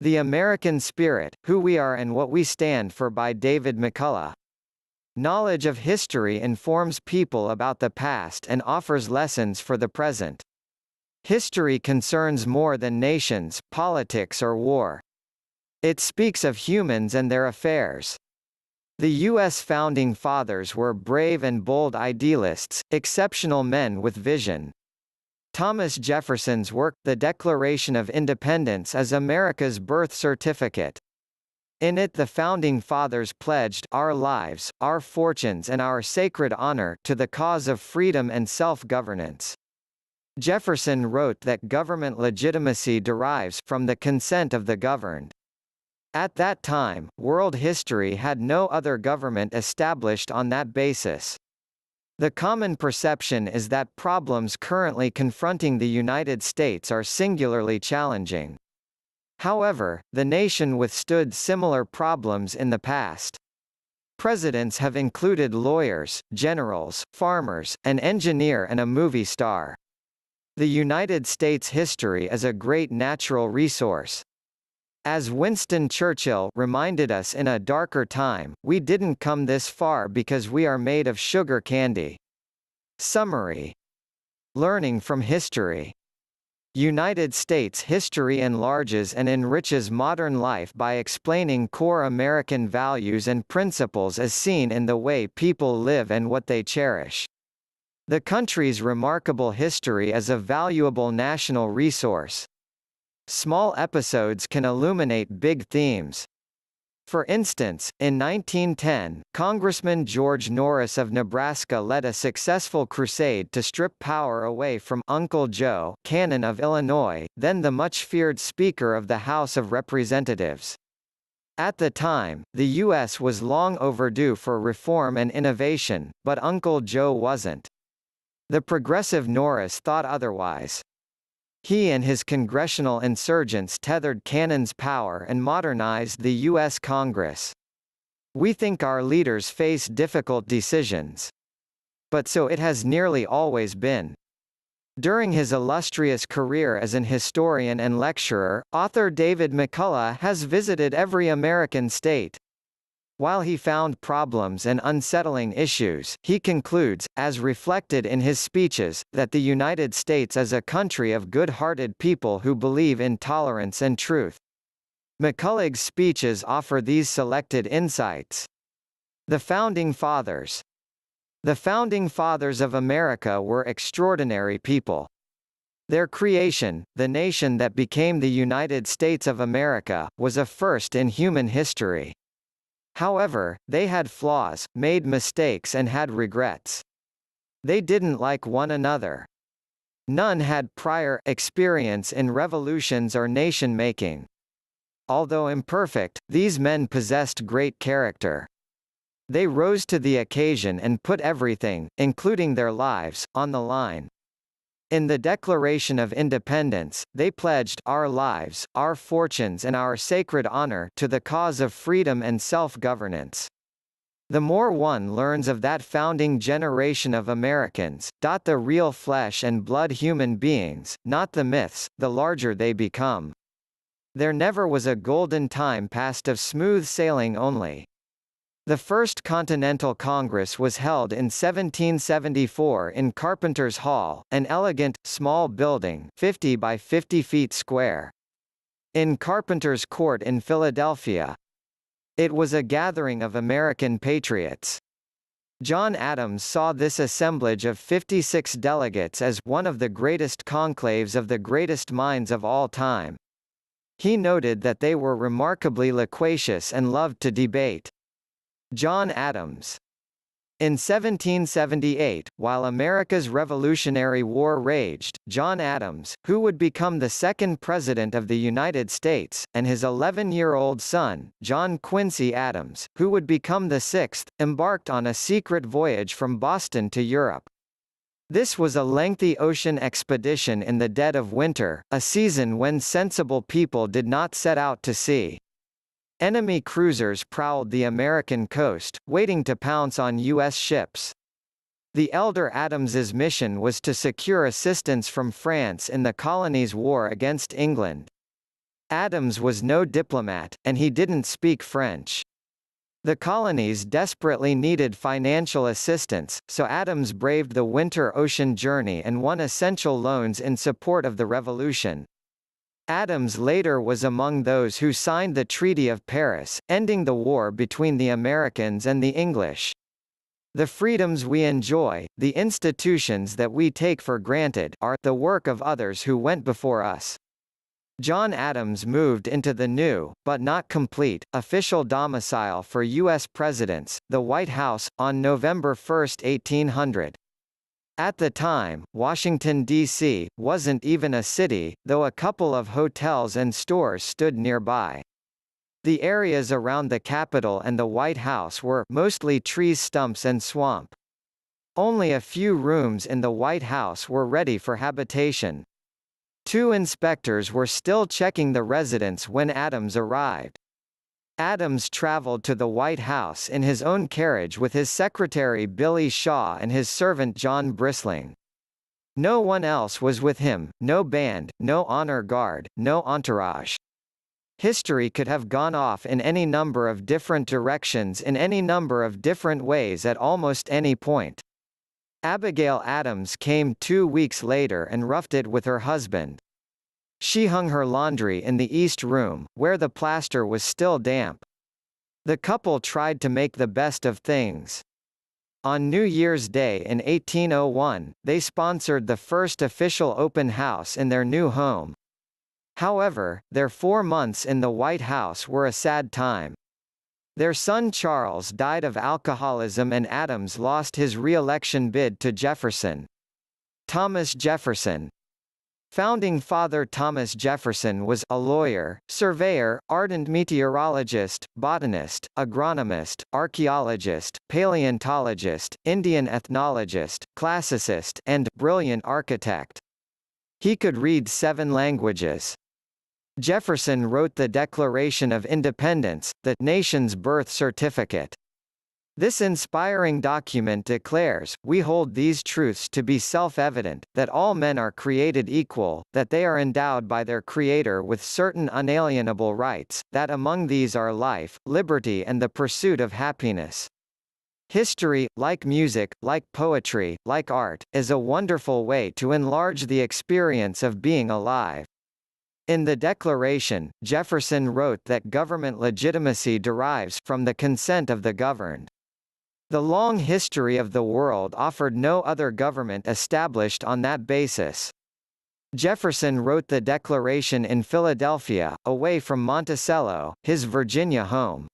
The American Spirit, Who We Are and What We Stand For by David McCullough. Knowledge of history informs people about the past and offers lessons for the present. History concerns more than nations, politics or war. It speaks of humans and their affairs. The U.S. Founding Fathers were brave and bold idealists, exceptional men with vision. Thomas Jefferson's work, The Declaration of Independence, is America's birth certificate. In it the Founding Fathers pledged our lives, our fortunes and our sacred honor to the cause of freedom and self-governance. Jefferson wrote that government legitimacy derives from the consent of the governed. At that time, world history had no other government established on that basis. The common perception is that problems currently confronting the United States are singularly challenging. However, the nation withstood similar problems in the past. Presidents have included lawyers, generals, farmers, an engineer and a movie star. The United States history is a great natural resource. As Winston Churchill reminded us in A Darker Time, we didn't come this far because we are made of sugar candy. Summary. Learning from history. United States history enlarges and enriches modern life by explaining core American values and principles as seen in the way people live and what they cherish. The country's remarkable history is a valuable national resource. Small episodes can illuminate big themes. For instance, in 1910, Congressman George Norris of Nebraska led a successful crusade to strip power away from Uncle Joe Cannon of Illinois, then the much-feared Speaker of the House of Representatives. At the time, the U.S. was long overdue for reform and innovation, but Uncle Joe wasn't. The progressive Norris thought otherwise. He and his congressional insurgents tethered Cannon's power and modernized the U.S. Congress. We think our leaders face difficult decisions. But so it has nearly always been. During his illustrious career as an historian and lecturer, author David McCullough has visited every American state. While he found problems and unsettling issues, he concludes, as reflected in his speeches, that the United States is a country of good-hearted people who believe in tolerance and truth. McCullough's speeches offer these selected insights. The Founding Fathers. The Founding Fathers of America were extraordinary people. Their creation, the nation that became the United States of America, was a first in human history. However, they had flaws, made mistakes and had regrets. They didn't like one another. None had prior experience in revolutions or nation-making. Although imperfect, these men possessed great character. They rose to the occasion and put everything, including their lives, on the line. In the Declaration of Independence, they pledged our lives, our fortunes and our sacred honor to the cause of freedom and self-governance. The more one learns of that founding generation of Americans, the real flesh and blood human beings, not the myths, the larger they become. There never was a golden time past of smooth sailing only. The First Continental Congress was held in 1774 in Carpenter's Hall, an elegant, small building 50 by 50 feet square. In Carpenter's Court in Philadelphia. It was a gathering of American patriots. John Adams saw this assemblage of 56 delegates as one of the greatest conclaves of the greatest minds of all time. He noted that they were remarkably loquacious and loved to debate. John Adams. In 1778, while America's Revolutionary War raged, John Adams, who would become the second President of the United States, and his 11-year-old son, John Quincy Adams, who would become the sixth, embarked on a secret voyage from Boston to Europe. This was a lengthy ocean expedition in the dead of winter, a season when sensible people did not set out to sea. Enemy cruisers prowled the American coast, waiting to pounce on U.S. ships. The elder Adams's mission was to secure assistance from France in the colony's war against England. Adams was no diplomat, and he didn't speak French. The colonies desperately needed financial assistance, so Adams braved the winter ocean journey and won essential loans in support of the revolution. Adams later was among those who signed the Treaty of Paris, ending the war between the Americans and the English. The freedoms we enjoy, the institutions that we take for granted, are the work of others who went before us. John Adams moved into the new, but not complete, official domicile for U.S. presidents, the White House, on November 1, 1800. At the time, Washington, D.C., wasn't even a city, though a couple of hotels and stores stood nearby. The areas around the Capitol and the White House were mostly trees, stumps and swamp. Only a few rooms in the White House were ready for habitation. 2 inspectors were still checking the residence when Adams arrived. Adams traveled to the White House in his own carriage with his secretary Billy Shaw and his servant John Bristling. No one else was with him, no band, no honor guard, no entourage. History could have gone off in any number of different directions in any number of different ways at almost any point. Abigail Adams came 2 weeks later and roughed it with her husband. She hung her laundry in the East Room, where the plaster was still damp. The couple tried to make the best of things. On New Year's Day in 1801, they sponsored the first official open house in their new home. However, their 4 months in the White House were a sad time. Their son Charles died of alcoholism and Adams lost his re-election bid to Jefferson. Thomas Jefferson. Founding father Thomas Jefferson was a lawyer, surveyor, ardent meteorologist, botanist, agronomist, archaeologist, paleontologist, Indian ethnologist, classicist, and brilliant architect. He could read 7 languages. Jefferson wrote the Declaration of Independence, the nation's birth certificate. This inspiring document declares, "We hold these truths to be self-evident, that all men are created equal, that they are endowed by their Creator with certain unalienable rights, that among these are life, liberty and the pursuit of happiness. History, like music, like poetry, like art, is a wonderful way to enlarge the experience of being alive." In the Declaration, Jefferson wrote that government legitimacy derives from the consent of the governed. The long history of the world offered no other government established on that basis. Jefferson wrote the Declaration in Philadelphia, away from Monticello, his Virginia home.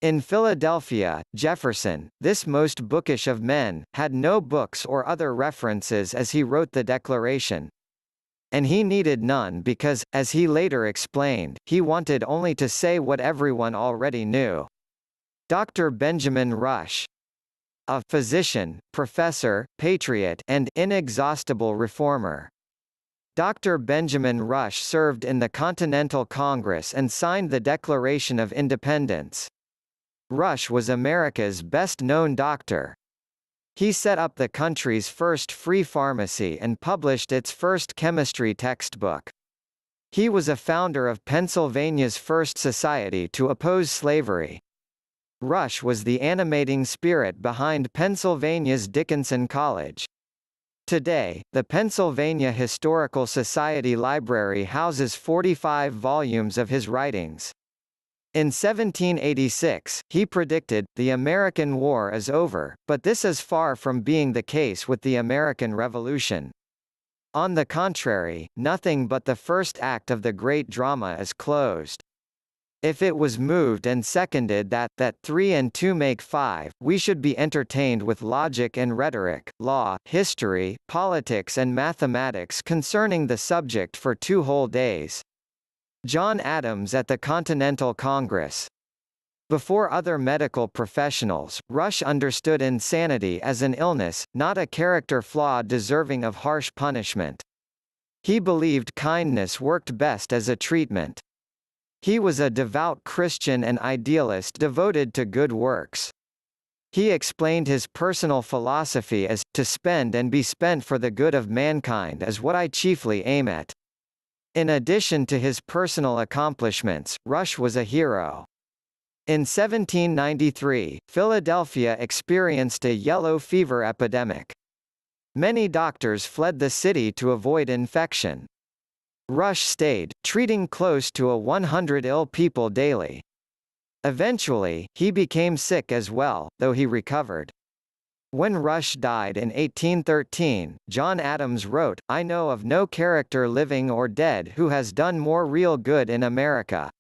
In Philadelphia, Jefferson, this most bookish of men, had no books or other references as he wrote the Declaration. And he needed none because, as he later explained, he wanted only to say what everyone already knew. Dr. Benjamin Rush, a physician, professor, patriot, and inexhaustible reformer. Dr. Benjamin Rush served in the Continental Congress and signed the Declaration of Independence. Rush was America's best-known doctor. He set up the country's first free pharmacy and published its first chemistry textbook. He was a founder of Pennsylvania's first society to oppose slavery. Rush was the animating spirit behind Pennsylvania's Dickinson College. Today, the Pennsylvania Historical Society Library houses 45 volumes of his writings. In 1786, he predicted, "The American War is over," but this is far from being the case with the American Revolution. On the contrary, nothing but the first act of the great drama is closed. If it was moved and seconded that 3 and 2 make 5, we should be entertained with logic and rhetoric, law, history, politics and mathematics concerning the subject for 2 whole days. John Adams at the Continental Congress. Before other medical professionals, Rush understood insanity as an illness, not a character flaw deserving of harsh punishment. He believed kindness worked best as a treatment. He was a devout Christian and idealist devoted to good works. He explained his personal philosophy as, "To spend and be spent for the good of mankind is what I chiefly aim at." In addition to his personal accomplishments, Rush was a hero. In 1793, Philadelphia experienced a yellow fever epidemic. Many doctors fled the city to avoid infection. Rush stayed, treating close to 100 ill people daily. Eventually, he became sick as well, though he recovered. When Rush died in 1813, John Adams wrote, "I know of no character living or dead who has done more real good in America."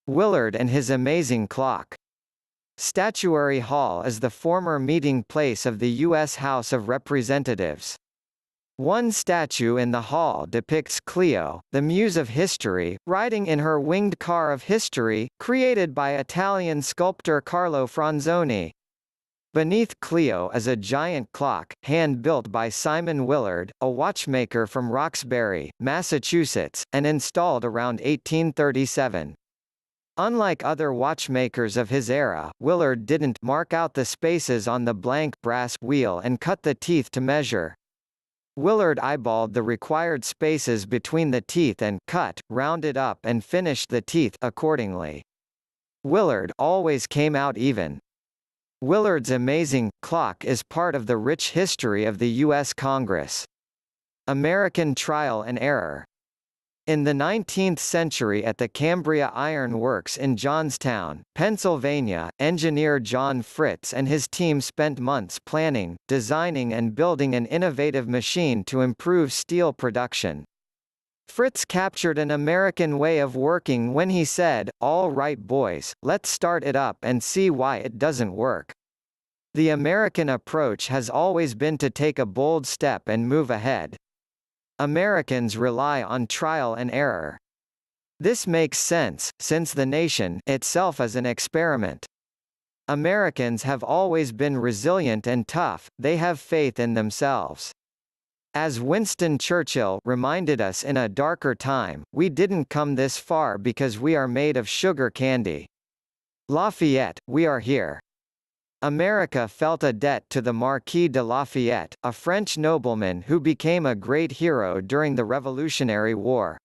Willard and his amazing clock. Statuary Hall is the former meeting place of the U.S. House of Representatives. One statue in the hall depicts Clio, the muse of history, riding in her winged car of history, created by Italian sculptor Carlo Franzoni. Beneath Clio is a giant clock, hand-built by Simon Willard, a watchmaker from Roxbury, Massachusetts, and installed around 1837. Unlike other watchmakers of his era, Willard didn't mark out the spaces on the blank brass wheel and cut the teeth to measure. Willard eyeballed the required spaces between the teeth and cut, rounded up and finished the teeth accordingly. Willard always came out even. Willard's amazing clock is part of the rich history of the U.S. Congress. American trial and error. In the 19th century at the Cambria Iron Works in Johnstown, Pennsylvania, engineer John Fritz and his team spent months planning, designing and building an innovative machine to improve steel production. Fritz captured an American way of working when he said, "All right boys, let's start it up and see why it doesn't work." The American approach has always been to take a bold step and move ahead. Americans rely on trial and error. This makes sense, since the nation itself is an experiment. Americans have always been resilient and tough, they have faith in themselves. As Winston Churchill reminded us in A Darker Time, we didn't come this far because we are made of sugar candy. Lafayette, we are here. America felt a debt to the Marquis de Lafayette, a French nobleman who became a great hero during the Revolutionary War.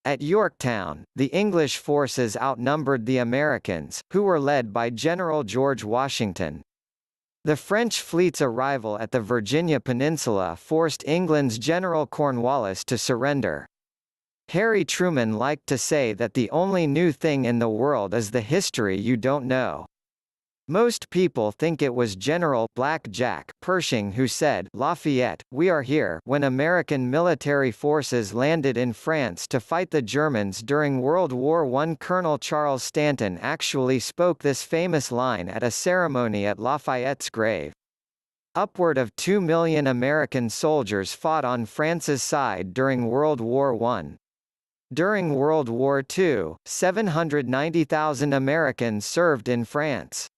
At Yorktown, the English forces outnumbered the Americans, who were led by General George Washington. The French fleet's arrival at the Virginia Peninsula forced England's General Cornwallis to surrender. Harry Truman liked to say that the only new thing in the world is the history you don't know. Most people think it was General Black Jack Pershing who said, "Lafayette, we are here," when American military forces landed in France to fight the Germans during World War I. Colonel Charles Stanton actually spoke this famous line at a ceremony at Lafayette's grave. Upward of 2 million American soldiers fought on France's side during World War I. During World War II, 790,000 Americans served in France.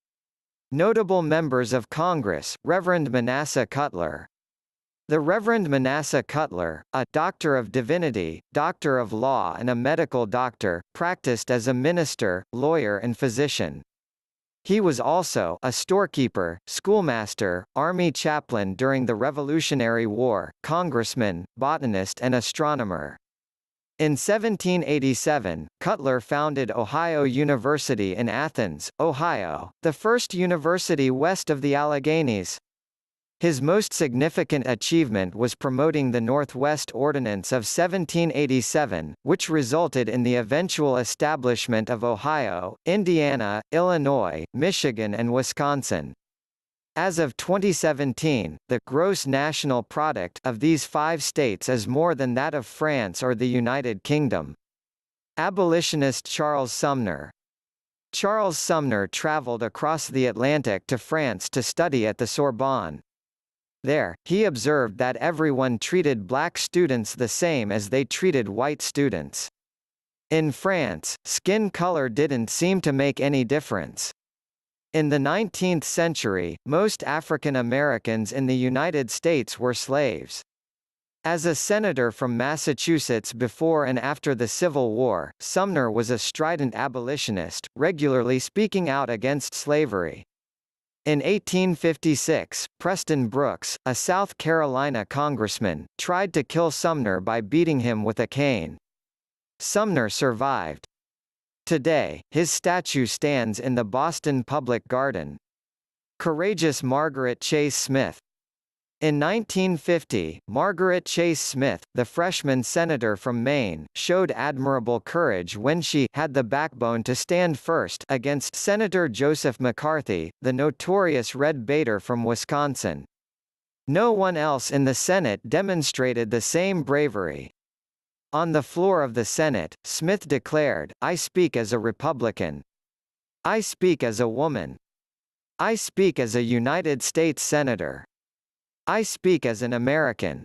Notable members of Congress, Reverend Manasseh Cutler. The Reverend Manasseh Cutler, a Doctor of Divinity, Doctor of Law and a medical doctor, practiced as a minister, lawyer and physician. He was also a storekeeper, schoolmaster, army chaplain during the Revolutionary War, congressman, botanist and astronomer. In 1787, Cutler founded Ohio University in Athens, Ohio, the first university west of the Alleghenies. His most significant achievement was promoting the Northwest Ordinance of 1787, which resulted in the eventual establishment of Ohio, Indiana, Illinois, Michigan and Wisconsin. As of 2017, the gross national product of these 5 states is more than that of France or the United Kingdom. Abolitionist Charles Sumner. Charles Sumner traveled across the Atlantic to France to study at the Sorbonne. There, he observed that everyone treated black students the same as they treated white students. In France, skin color didn't seem to make any difference. In the 19th century, most African Americans in the United States were slaves. As a senator from Massachusetts before and after the Civil War, Sumner was a strident abolitionist, regularly speaking out against slavery. In 1856, Preston Brooks, a South Carolina congressman, tried to kill Sumner by beating him with a cane. Sumner survived. Today, his statue stands in the Boston Public Garden. Courageous Margaret Chase Smith. In 1950, Margaret Chase Smith, the freshman senator from Maine, showed admirable courage when she had the backbone to stand first against Senator Joseph McCarthy, the notorious red baiter from Wisconsin. No one else in the Senate demonstrated the same bravery. On the floor of the Senate, Smith declared, "I speak as a Republican. I speak as a woman. I speak as a United States Senator. I speak as an American.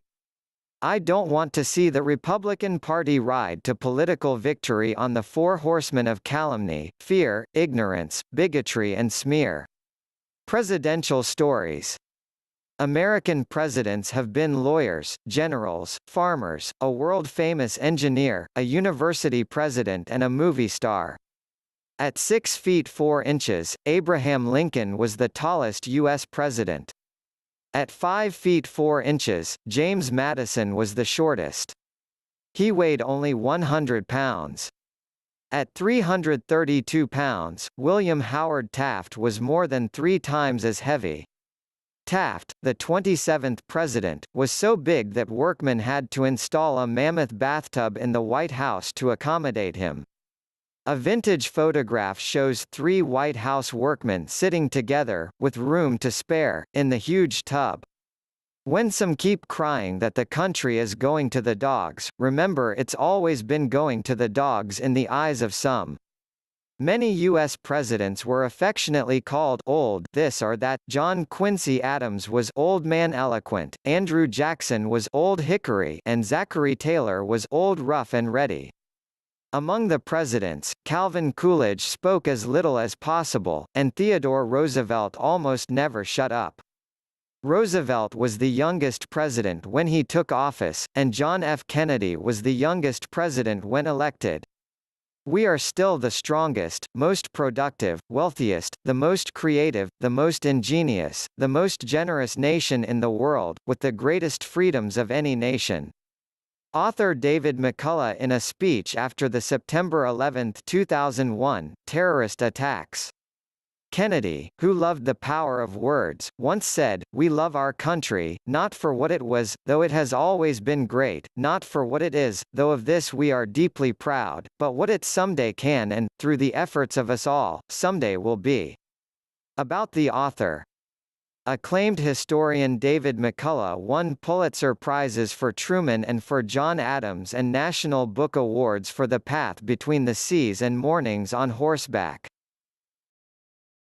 I don't want to see the Republican Party ride to political victory on the four horsemen of calumny, fear, ignorance, bigotry and smear." Presidential stories. American presidents have been lawyers, generals, farmers, a world-famous engineer, a university president and a movie star. At 6 feet 4 inches, Abraham Lincoln was the tallest U.S. president. At 5 feet 4 inches, James Madison was the shortest. He weighed only 100 pounds. At 332 pounds, William Howard Taft was more than 3 times as heavy. Taft, the 27th president, was so big that workmen had to install a mammoth bathtub in the White House to accommodate him. A vintage photograph shows 3 White House workmen sitting together, with room to spare, in the huge tub. When some keep crying that the country is going to the dogs, remember it's always been going to the dogs in the eyes of some. Many U.S. presidents were affectionately called old this or that. John Quincy Adams was Old Man Eloquent, Andrew Jackson was Old Hickory, and Zachary Taylor was Old Rough and Ready. Among the presidents, Calvin Coolidge spoke as little as possible, and Theodore Roosevelt almost never shut up. Roosevelt was the youngest president when he took office, and John F. Kennedy was the youngest president when elected. We are still the strongest, most productive, wealthiest, the most creative, the most ingenious, the most generous nation in the world, with the greatest freedoms of any nation. Author David McCullough in a speech after the September 11, 2001, terrorist attacks. Kennedy, who loved the power of words, once said, "We love our country, not for what it was, though it has always been great, not for what it is, though of this we are deeply proud, but what it someday can and, through the efforts of us all, someday will be." About the author. Acclaimed historian David McCullough won Pulitzer Prizes for Truman and for John Adams and National Book Awards for The Path Between the Seas and Mornings on Horseback.